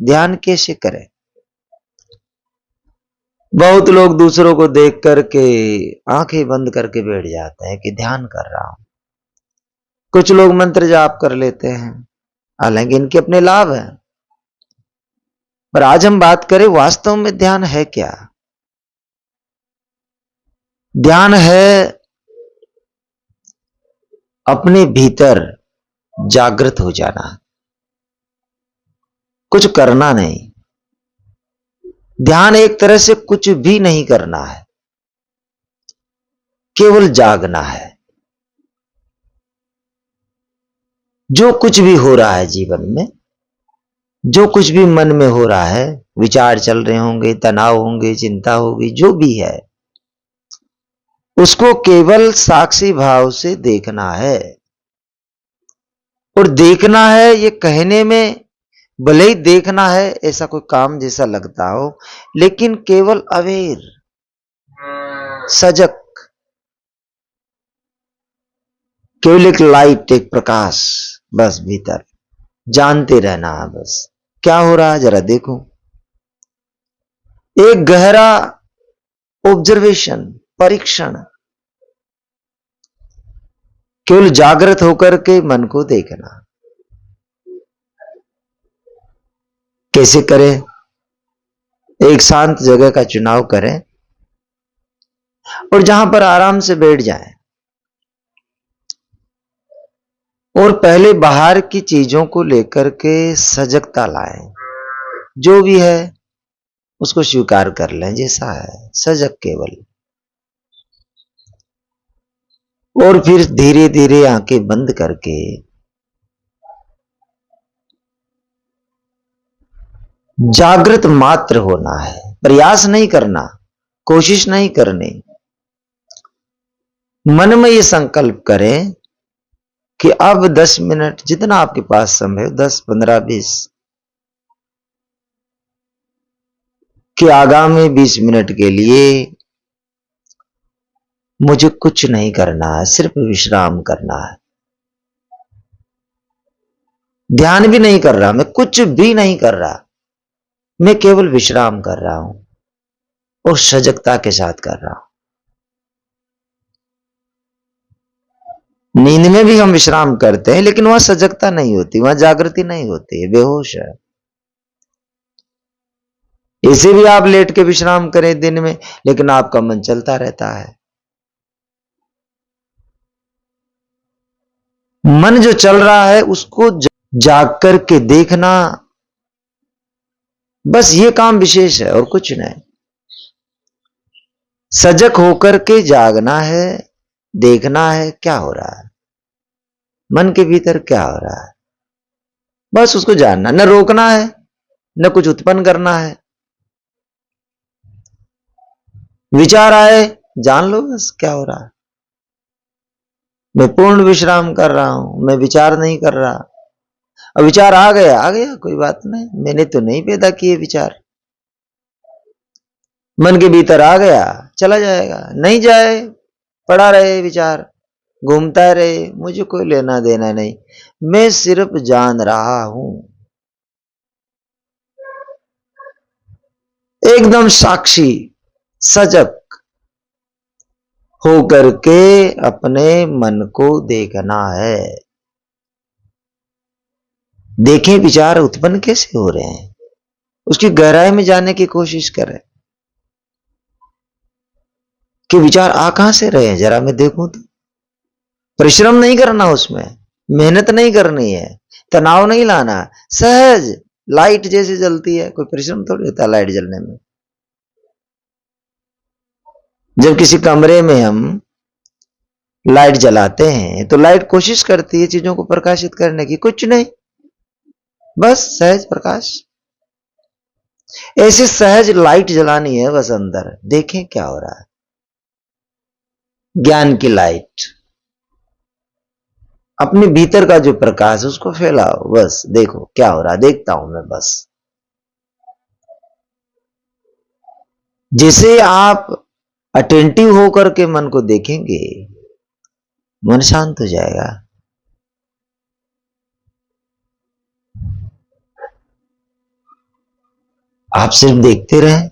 ध्यान कैसे करें? बहुत लोग दूसरों को देख करके आंखें बंद करके बैठ जाते हैं कि ध्यान कर रहा हूं। कुछ लोग मंत्र जाप कर लेते हैं, हालांकि इनके अपने लाभ हैं। पर आज हम बात करें वास्तव में ध्यान है क्या? ध्यान है अपने भीतर जागृत हो जाना, कुछ करना नहीं। ध्यान एक तरह से कुछ भी नहीं करना है, केवल जागना है। जो कुछ भी हो रहा है जीवन में, जो कुछ भी मन में हो रहा है, विचार चल रहे होंगे, तनाव होंगे, चिंता होगी, जो भी है, उसको केवल साक्षी भाव से देखना है। और देखना है ये कहने में भले ही देखना है ऐसा कोई काम जैसा लगता हो, लेकिन केवल अवेयर, सजग, केवल एक लाइट, एक प्रकाश, बस भीतर जानते रहना है। बस क्या हो रहा है जरा देखो, एक गहरा ऑब्जर्वेशन, परीक्षण, केवल जागृत होकर के मन को देखना। कैसे करें? एक शांत जगह का चुनाव करें और जहां पर आराम से बैठ जाएं, और पहले बाहर की चीजों को लेकर के सजगता लाएं। जो भी है उसको स्वीकार कर लें जैसा है, सजग केवल। और फिर धीरे धीरे आंखें बंद करके जागृत मात्र होना है, प्रयास नहीं करना, कोशिश नहीं करनी। मन में ये संकल्प करें कि अब 10 मिनट, जितना आपके पास समय हो, 10, 15, 20, कि आगामी 20 मिनट के लिए मुझे कुछ नहीं करना है, सिर्फ विश्राम करना है। ध्यान भी नहीं कर रहा, मैं कुछ भी नहीं कर रहा, मैं केवल विश्राम कर रहा हूं और सजगता के साथ कर रहा हूं। नींद में भी हम विश्राम करते हैं, लेकिन वहां सजगता नहीं होती, वहां जागृति नहीं होती है, बेहोश है। इसे भी आप लेट के विश्राम करें दिन में, लेकिन आपका मन चलता रहता है। मन जो चल रहा है उसको जाग करके देखना, बस ये काम विशेष है और कुछ नहीं। सजग होकर के जागना है, देखना है क्या हो रहा है, मन के भीतर क्या हो रहा है, बस उसको जानना, न रोकना है न कुछ उत्पन्न करना है। विचार आए, जान लो बस क्या हो रहा है, मैं पूर्ण विश्राम कर रहा हूं, मैं विचार नहीं कर रहा। अब विचार आ गया, आ गया, कोई बात नहीं, मैंने तो नहीं पैदा किए विचार। मन के भीतर आ गया, चला जाएगा, नहीं जाए, पड़ा रहे विचार, घूमता रहे, मुझे कोई लेना देना नहीं, मैं सिर्फ जान रहा हूं। एकदम साक्षी, सजग होकर के अपने मन को देखना है। देखें विचार उत्पन्न कैसे हो रहे हैं, उसकी गहराई में जाने की कोशिश करें कि विचार आ कहां से रहे हैं, जरा मैं देखूं तो। परिश्रम नहीं करना, उसमें मेहनत नहीं करनी है, तनाव नहीं लाना, सहज लाइट जैसे जलती है, कोई परिश्रम थोड़ी होता है लाइट जलने में। जब किसी कमरे में हम लाइट जलाते हैं तो लाइट कोशिश करती है चीजों को प्रकाशित करने की, कुछ नहीं, बस सहज प्रकाश। ऐसे सहज लाइट जलानी है बस अंदर, देखें क्या हो रहा है, ज्ञान की लाइट, अपने भीतर का जो प्रकाश उसको फैलाओ, बस देखो क्या हो रहा है, देखता हूं मैं बस। जिसे आप अटेंटिव होकर के मन को देखेंगे, मन शांत हो जाएगा। आप सिर्फ देखते रहें।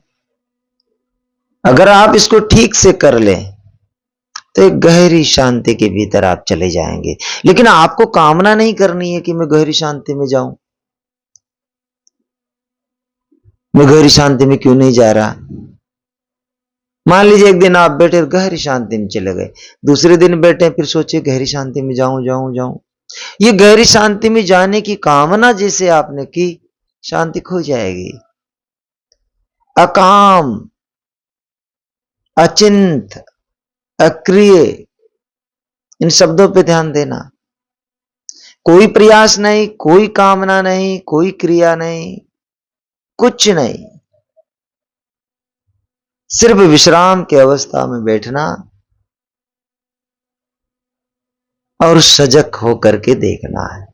अगर आप इसको ठीक से कर लें तो एक गहरी शांति के भीतर आप चले जाएंगे। लेकिन आपको कामना नहीं करनी है कि मैं गहरी शांति में जाऊं। मैं गहरी शांति में क्यों नहीं जा रहा? मान लीजिए एक दिन आप बैठे गहरी शांति में चले गए, दूसरे दिन बैठे फिर सोचे गहरी शांति में जाऊं जाऊं जाऊं। ये गहरी शांति में जाने की कामना जैसे आपने की, शांति खो जाएगी। अकाम, अचिंत, अक्रिय, इन शब्दों पे ध्यान देना। कोई प्रयास नहीं, कोई कामना नहीं, कोई क्रिया नहीं, कुछ नहीं, सिर्फ विश्राम की अवस्था में बैठना और सजग होकर के देखना है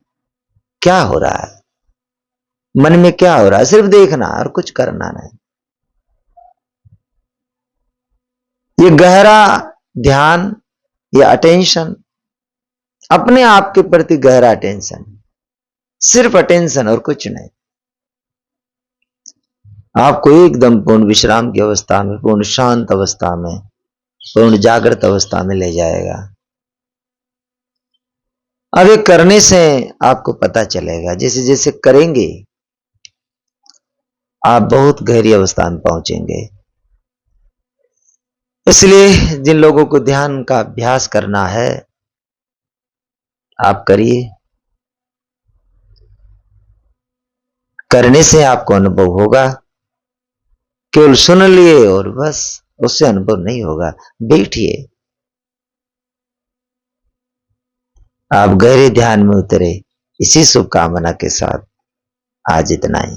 क्या हो रहा है, मन में क्या हो रहा है, सिर्फ देखना और कुछ करना नहीं। ये गहरा ध्यान या अटेंशन, अपने आप के प्रति गहरा अटेंशन, सिर्फ अटेंशन और कुछ नहीं। आपको एकदम पूर्ण विश्राम की अवस्था में, पूर्ण शांत अवस्था में, पूर्ण जागृत अवस्था में ले जाएगा। अब ये करने से आपको पता चलेगा, जैसे जैसे करेंगे आप बहुत गहरी अवस्था में पहुंचेंगे। इसलिए जिन लोगों को ध्यान का अभ्यास करना है आप करिए। करने से आपको अनुभव होगा, केवल सुन लिए और बस उससे अनुभव नहीं होगा। बैठिए, आप गहरे ध्यान में उतरे। इसी शुभकामना के साथ आज इतना ही।